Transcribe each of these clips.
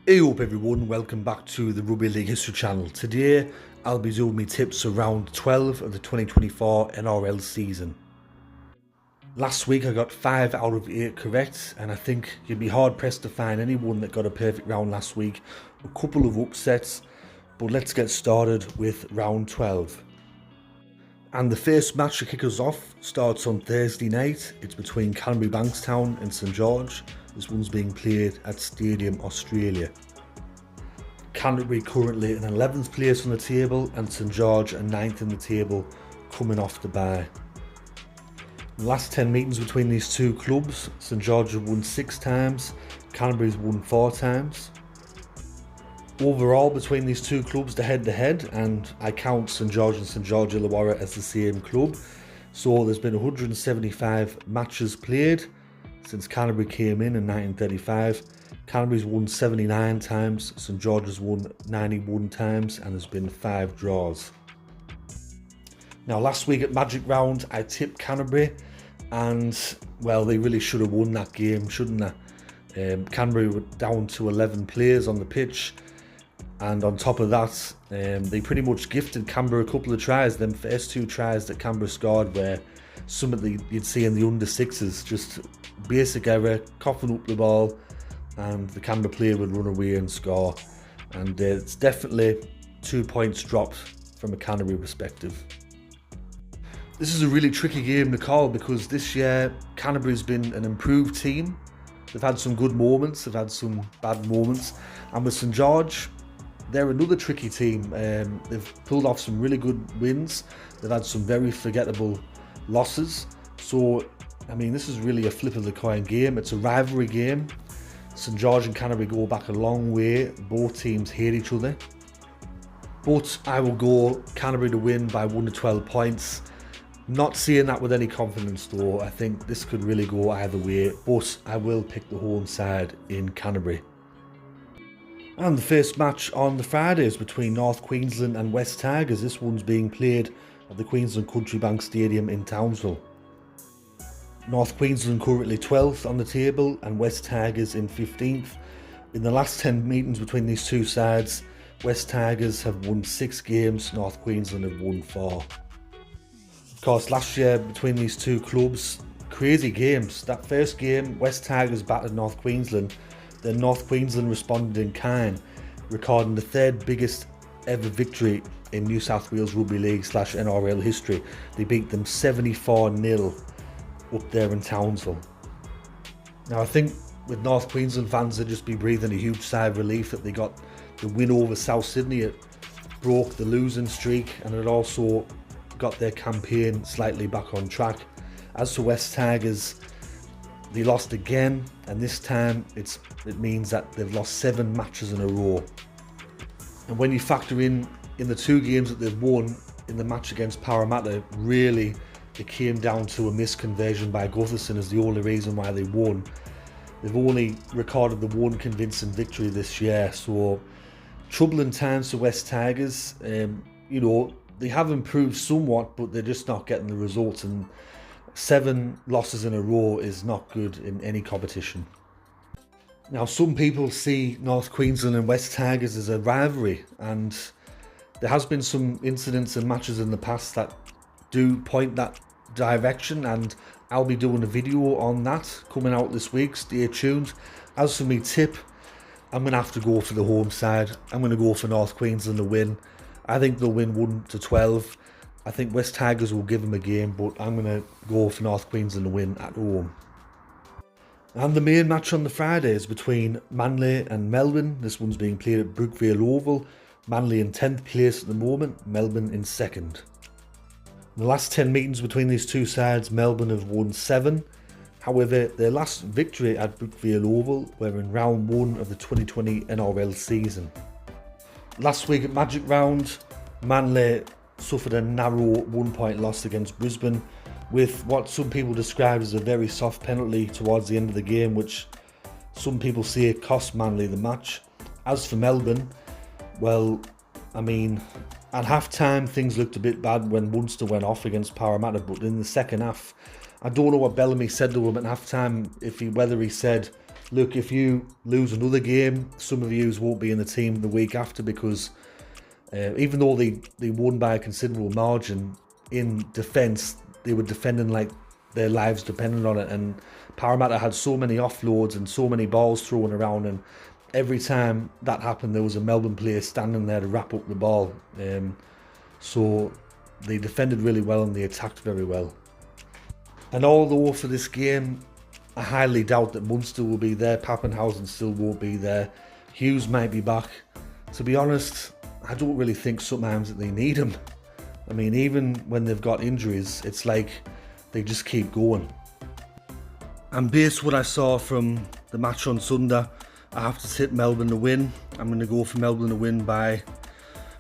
Hey up everyone, welcome back to the Rugby League History channel. Today I'll be doing my tips for round 12 of the 2024 NRL season. Last week I got 5 out of 8 correct, and I think you'd be hard pressed to find anyone that got a perfect round last week. A couple of upsets, but let's get started with round 12. And the first match to kick us off starts on Thursday night. It's between Canterbury Bankstown and St George. This one's being played at Stadium Australia. Canterbury currently in 11th place on the table and St George are 9th in the table, coming off the bye. In the last 10 meetings between these two clubs, St George have won 6 times, Canterbury's won 4 times. Overall between these two clubs, the head-to-head, and I count St George and St George Illawarra as the same club, so there's been 175 matches played since Canterbury came in 1935. Canterbury's won 79 times, St George has won 91 times, and there's been 5 draws. Now last week at Magic Round I tipped Canterbury, and well, they really should have won that game, shouldn't they? Canterbury were down to 11 players on the pitch, and on top of that they pretty much gifted Canberra a couple of tries. Them first 2 tries that Canberra scored were something you'd see in the under 6s, just basic error, coughing up the ball, and the Canberra player would run away and score. And it's definitely 2 points dropped from a Canterbury perspective. This is a really tricky game to call because this year Canterbury's been an improved team. They've had some good moments, they've had some bad moments, and with St George, they're another tricky team. They've pulled off some really good wins, they've had some very forgettable losses. So I mean, this is really a flip of the coin game. It's a rivalry game. St George and Canterbury go back a long way. Both teams hate each other. But I will go Canterbury to win by 1 to 12 points. Not saying that with any confidence though. I think this could really go either way. But I will pick the home side in Canterbury. And the first match on the Friday is between North Queensland and West Tigers. This one's being played at the Queensland Country Bank Stadium in Townsville. North Queensland currently 12th on the table and West Tigers in 15th. In the last 10 meetings between these two sides, West Tigers have won 6 games, North Queensland have won 4. Of course, last year between these two clubs, crazy games. That first game, West Tigers battered North Queensland, then North Queensland responded in kind, recording the 3rd biggest ever victory in New South Wales Rugby League / NRL history. They beat them 74-0 up there in Townsville. Now I think with North Queensland fans, they'll just be breathing a huge sigh of relief that they got the win over South Sydney. It broke the losing streak and it also got their campaign slightly back on track. As for West Tigers, they lost again, and this time it means that they've lost 7 matches in a row. And when you factor in the 2 games that they've won in the match against Parramatta, really it came down to a misconversion by Gutherson as the only reason why they won. They've only recorded the 1 convincing victory this year, so troubling times for West Tigers. You know, they have improved somewhat, but they're just not getting the results, and 7 losses in a row is not good in any competition. Now some people see North Queensland and West Tigers as a rivalry, and there has been some incidents and matches in the past that do point that direction, and I'll be doing a video on that coming out this week. Stay tuned. As for me tip, I'm going to have to go for the home side. I'm going to go for North Queensland to win. I think they'll win 1 to 12. I think West Tigers will give them a game, but I'm going to go for North Queensland to win at home. And the main match on the Friday is between Manly and Melbourne. This one's being played at Brookvale Oval. Manly in 10th place at the moment, Melbourne in 2nd. In the last 10 meetings between these two sides, Melbourne have won 7. However, their last victory at Brookvale Oval were in round 1 of the 2020 NRL season. Last week at Magic Round, Manly suffered a narrow 1-point loss against Brisbane with what some people describe as a very soft penalty towards the end of the game, which some people say cost Manly the match. As for Melbourne, well, I mean, at half-time things looked a bit bad when Munster went off against Parramatta, but in the second half, I don't know what Bellamy said to him at half-time, whether he said, look, if you lose another game, some of you won't be in the team the week after, because even though they won by a considerable margin, in defence, they were defending like their lives depended on it, and Parramatta had so many offloads and so many balls thrown around, and every time that happened, there was a Melbourne player standing there to wrap up the ball. So they defended really well and they attacked very well. And although for this game, I highly doubt that Munster will be there, Pappenhausen still won't be there, Hughes might be back. To be honest, I don't really think sometimes that they need him. I mean, even when they've got injuries, it's like they just keep going. And based what I saw from the match on Sunday, I have to tip Melbourne to win. I'm going to go for Melbourne to win by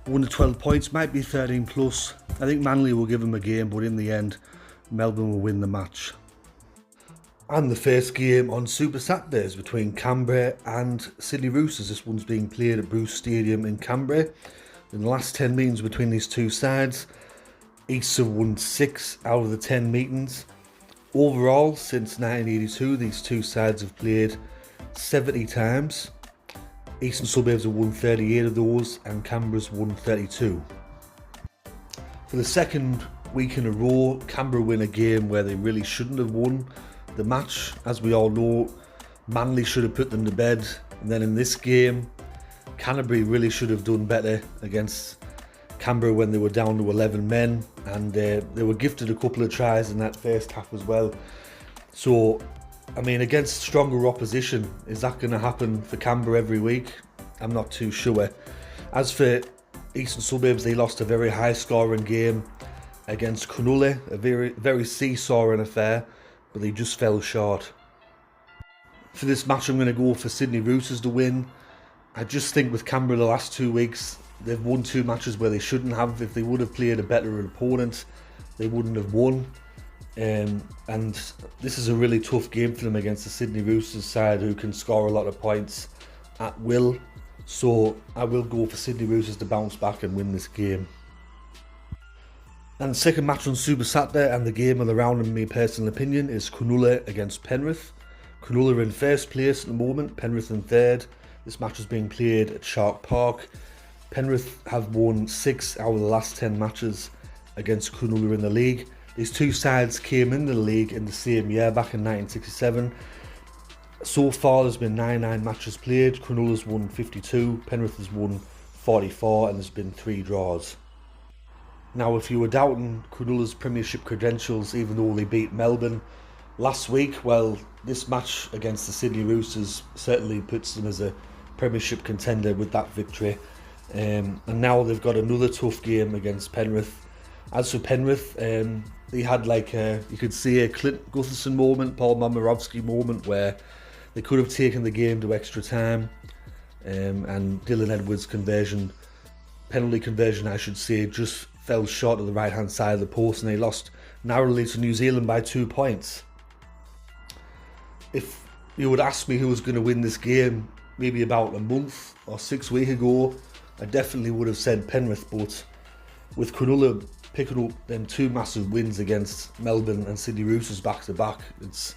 1 to 12 points, might be 13 plus. I think Manly will give them a game, but in the end, Melbourne will win the match. And the first game on Super Saturday is between Canberra and Sydney Roosters. This one's being played at Bruce Stadium in Canberra. In the last 10 meetings between these two sides, East have won 6 out of the 10 meetings. Overall, since 1982, these two sides have played 70 times. Eastern Suburbs have won 38 of those, and Canberra's won 32. For the second week in a row, Canberra win a game where they really shouldn't have won the match. As we all know, Manly should have put them to bed, and then in this game, Canterbury really should have done better against Canberra when they were down to 11 men, and they were gifted a couple of tries in that first half as well. So, I mean, against stronger opposition, is that going to happen for Canberra every week? I'm not too sure. As for Eastern Suburbs, they lost a very high-scoring game against Cronulla, a very seesawing affair, but they just fell short. For this match, I'm going to go for Sydney Roosters to win. I just think with Canberra the last 2 weeks, they've won 2 matches where they shouldn't have. If they would have played a better opponent, they wouldn't have won. And this is a really tough game for them against the Sydney Roosters side, who can score a lot of points at will. So I will go for Sydney Roosters to bounce back and win this game. And the second match on Super Saturday, and the game of the round in my personal opinion, is Cronulla against Penrith. Cronulla are in first place at the moment, Penrith in third. This match is being played at Shark Park. Penrith have won 6 out of the last 10 matches against Cronulla in the league. These two sides came into the league in the same year, back in 1967. So far there's been 99 matches played. Cronulla's won 52, Penrith has won 44, and there's been 3 draws. Now, if you were doubting Cronulla's premiership credentials, even though they beat Melbourne last week, well, this match against the Sydney Roosters certainly puts them as a premiership contender with that victory. And now they've got another tough game against Penrith. As for Penrith, they had you could see a Clint Gutherson moment, Paul Momirovski moment, where they could have taken the game to extra time, and Dylan Edwards' penalty conversion I should say, just fell short of the right hand side of the post, and they lost narrowly to New Zealand by 2 points. If you would ask me who was going to win this game maybe about a month or 6 weeks ago, I definitely would have said Penrith, but with Cronulla picking up them 2 massive wins against Melbourne and Sydney Roosters back to back, it's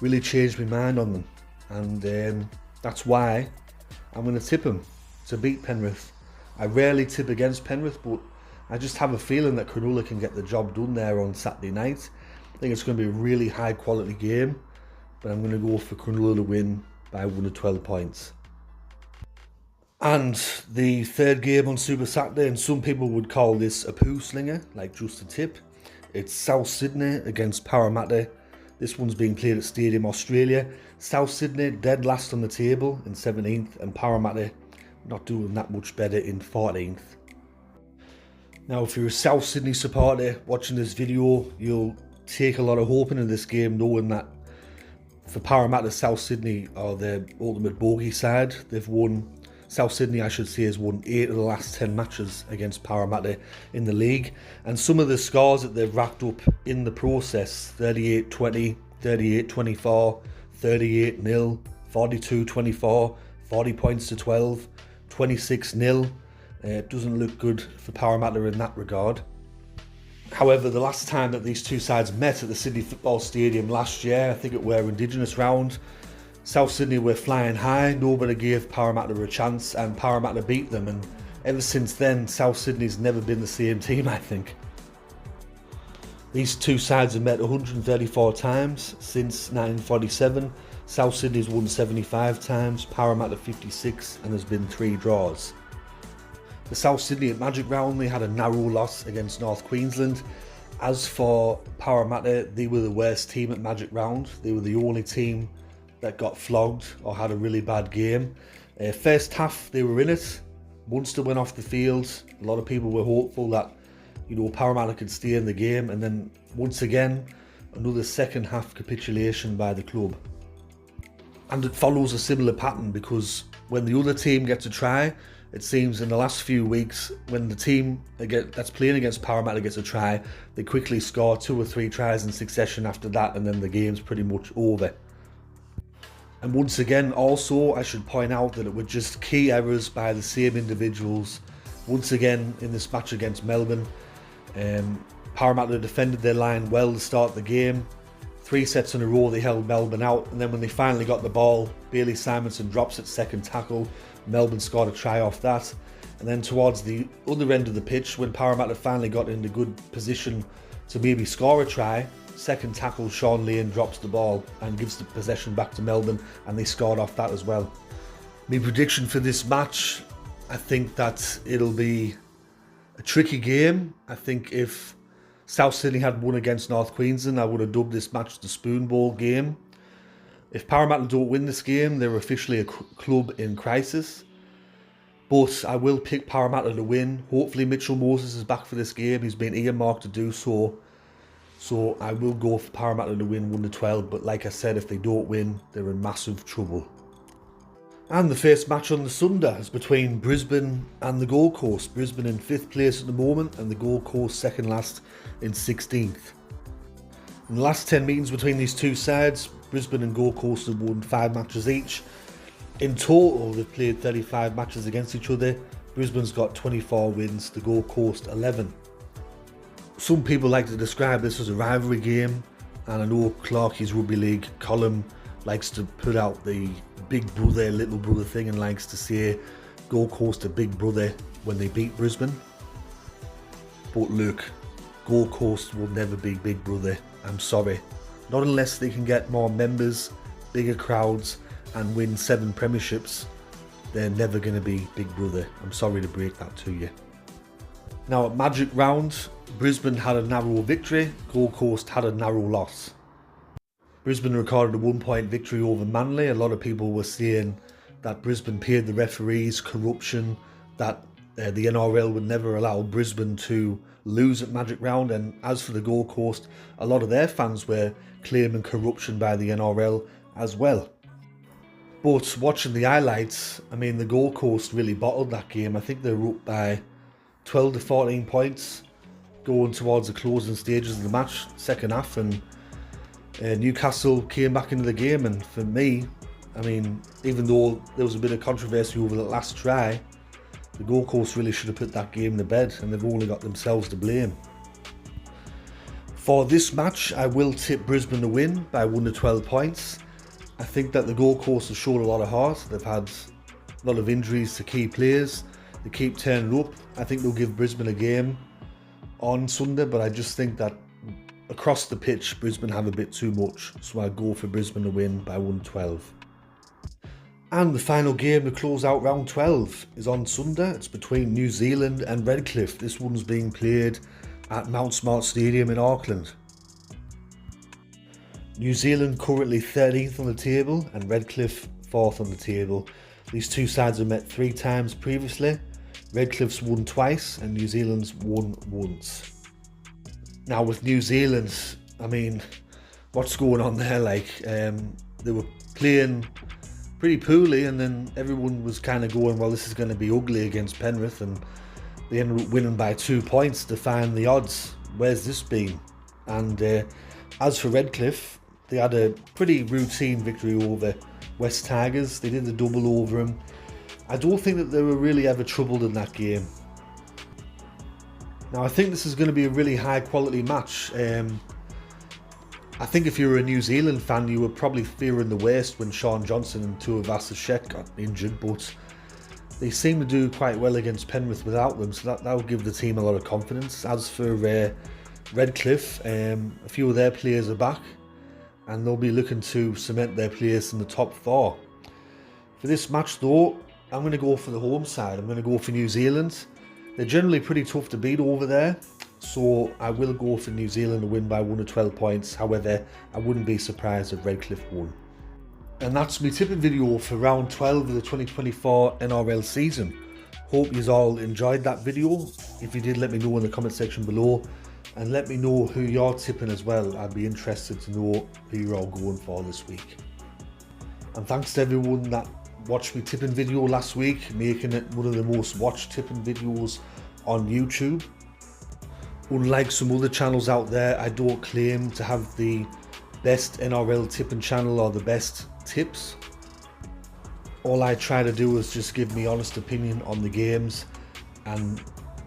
really changed my mind on them, and that's why I'm going to tip them to beat Penrith. I rarely tip against Penrith, but I just have a feeling that Cronulla can get the job done there on Saturday night. I think it's going to be a really high quality game, but I'm going to go for Cronulla to win by 1 to 12 points. And the third game on Super Saturday, and some people would call this a poo slinger, like just a tip. It's South Sydney against Parramatta. This one's being played at Stadium Australia. South Sydney dead last on the table in 17th, and Parramatta not doing that much better in 14th. Now, if you're a South Sydney supporter watching this video, you'll take a lot of hope into this game, knowing that for Parramatta, South Sydney are the ultimate bogey side. South Sydney, I should say, has won 8 of the last 10 matches against Parramatta in the league. And some of the scores that they've racked up in the process, 38-20, 38-24, 38-0, 42-24, 40 points to 12, 26-0. It doesn't look good for Parramatta in that regard. However, the last time that these two sides met at the Sydney Football Stadium last year, I think it were Indigenous round, South Sydney were flying high, nobody gave Parramatta a chance, and Parramatta beat them, and ever since then South Sydney's never been the same team, I think. These two sides have met 134 times since 1947. South Sydney's won 75 times, Parramatta 56, and there's been 3 draws. The South Sydney at Magic Round, they had a narrow loss against North Queensland. As for Parramatta, they were the worst team at Magic Round. They were the only team that got flogged or had a really bad game. First half, they were in it. Munster went off the field. A lot of people were hopeful that, Parramatta could stay in the game, and then once again, another second half capitulation by the club. And it follows a similar pattern, because when the other team gets a try, it seems in the last few weeks, when the team that's playing against Parramatta gets a try, they quickly score 2 or 3 tries in succession after that, and then the game's pretty much over. And once again, also, I should point out that it were just key errors by the same individuals. Once again, in this match against Melbourne, Parramatta defended their line well to start the game. 3 sets in a row they held Melbourne out, and then when they finally got the ball, Bailey Simonson drops at second tackle. Melbourne scored a try off that, and then towards the other end of the pitch, when Parramatta finally got into good position to maybe score a try, second tackle Sean Lane drops the ball and gives the possession back to Melbourne, and they scored off that as well. My prediction for this match, I think that it'll be a tricky game. I think if South Sydney had won against North Queensland, I would have dubbed this match the Spoon Bowl game. If Parramatta don't win this game, they're officially a club in crisis. But I will pick Parramatta to win. Hopefully Mitchell Moses is back for this game. He's been earmarked to do so. So I will go for Parramatta to win 1-12. But like I said, if they don't win, they're in massive trouble. And the first match on the Sunday is between Brisbane and the Gold Coast. Brisbane in 5th place at the moment, and the Gold Coast second last in 16th. In the last 10 meetings between these two sides, Brisbane and Gold Coast have won 5 matches each. In total, they've played 35 matches against each other. Brisbane's got 24 wins, the Gold Coast 11. Some people like to describe this as a rivalry game, and I know Clarkie's Rugby League column likes to put out the big brother, little brother thing, and likes to say Gold Coast a big brother when they beat Brisbane. But look, Gold Coast will never be big brother, I'm sorry. Not unless they can get more members, bigger crowds, and win 7 premierships. They're never going to be big brother. I'm sorry to break that to you. Now at Magic Round, Brisbane had a narrow victory, Gold Coast had a narrow loss. Brisbane recorded a 1-point victory over Manly. A lot of people were saying that Brisbane paid the referees, corruption, that the NRL would never allow Brisbane to lose at Magic Round. And as for the Gold Coast, a lot of their fans were claiming corruption by the NRL as well. But watching the highlights, I mean, the Gold Coast really bottled that game. I think they were up by 12 to 14 points going towards the closing stages of the match, second half, and Newcastle came back into the game. And for me, I mean, even though there was a bit of controversy over the last try, the Gold Coast really should have put that game to bed, and they've only got themselves to blame. For this match, I will tip Brisbane to win by 1-12 points. I think that the Gold Coast has showed a lot of heart. They've had a lot of injuries to key players. They keep turning up. I think they'll give Brisbane a game on Sunday, but I just think that across the pitch, Brisbane have a bit too much. So I go for Brisbane to win by 1-12. And the final game to close out round 12 is on Sunday. It's between New Zealand and Redcliffe. This one's being played at Mount Smart Stadium in Auckland. New Zealand currently 13th on the table and Redcliffe 4th on the table. These two sides have met 3 times previously. Redcliffe's won twice and New Zealand's won once. Now with New Zealand, I mean, what's going on there? They were playing pretty poorly, and then everyone was kind of going, well, this is going to be ugly against Penrith, and they ended up winning by 2 points to find the odds. Where's this been? And as for Redcliffe, they had a pretty routine victory over West Tigers. They did the double over them. I don't think that they were really ever troubled in that game. Now I think this is going to be a really high quality match. I think if you were a New Zealand fan, you were probably fearing the worst when Sean Johnson and Tuivasa-Sheck got injured, but they seem to do quite well against Penrith without them, so that will give the team a lot of confidence. As for Redcliffe, a few of their players are back, and they'll be looking to cement their place in the top 4. For this match though, I'm going to go for the home side. I'm going to go for New Zealand. They're generally pretty tough to beat over there, so I will go for New Zealand to win by 1 or 12 points. However, I wouldn't be surprised if Redcliffe won. And that's my tipping video for round 12 of the 2024 NRL season. Hope you all enjoyed that video. If you did, let me know in the comment section below, and let me know who you're tipping as well. I'd be interested to know who you're all going for this week. And thanks to everyone that watched my tipping video last week, making it one of the most watched tipping videos on YouTube. Unlike some other channels out there, I don't claim to have the best NRL tipping channel or the best tips. All I try to do is just give me honest opinion on the games and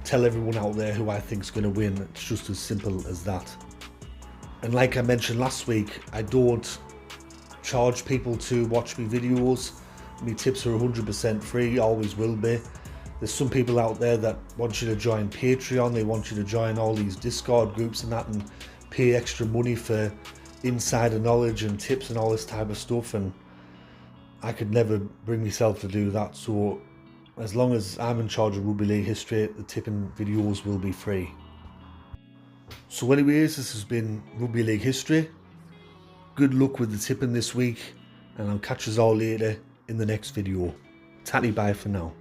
tell everyone out there who I think is going to win. It's just as simple as that. And like I mentioned last week, I don't charge people to watch me videos. My tips are 100% free, always will be. There's some people out there that want you to join Patreon, they want you to join all these Discord groups and that, and pay extra money for insider knowledge and tips and all this type of stuff, and I could never bring myself to do that. So as long as I'm in charge of Rugby League history, the tipping videos will be free. So anyways, this has been Rugby League history. Good luck with the tipping this week, and I'll catch us all later in the next video. Tatty bye for now.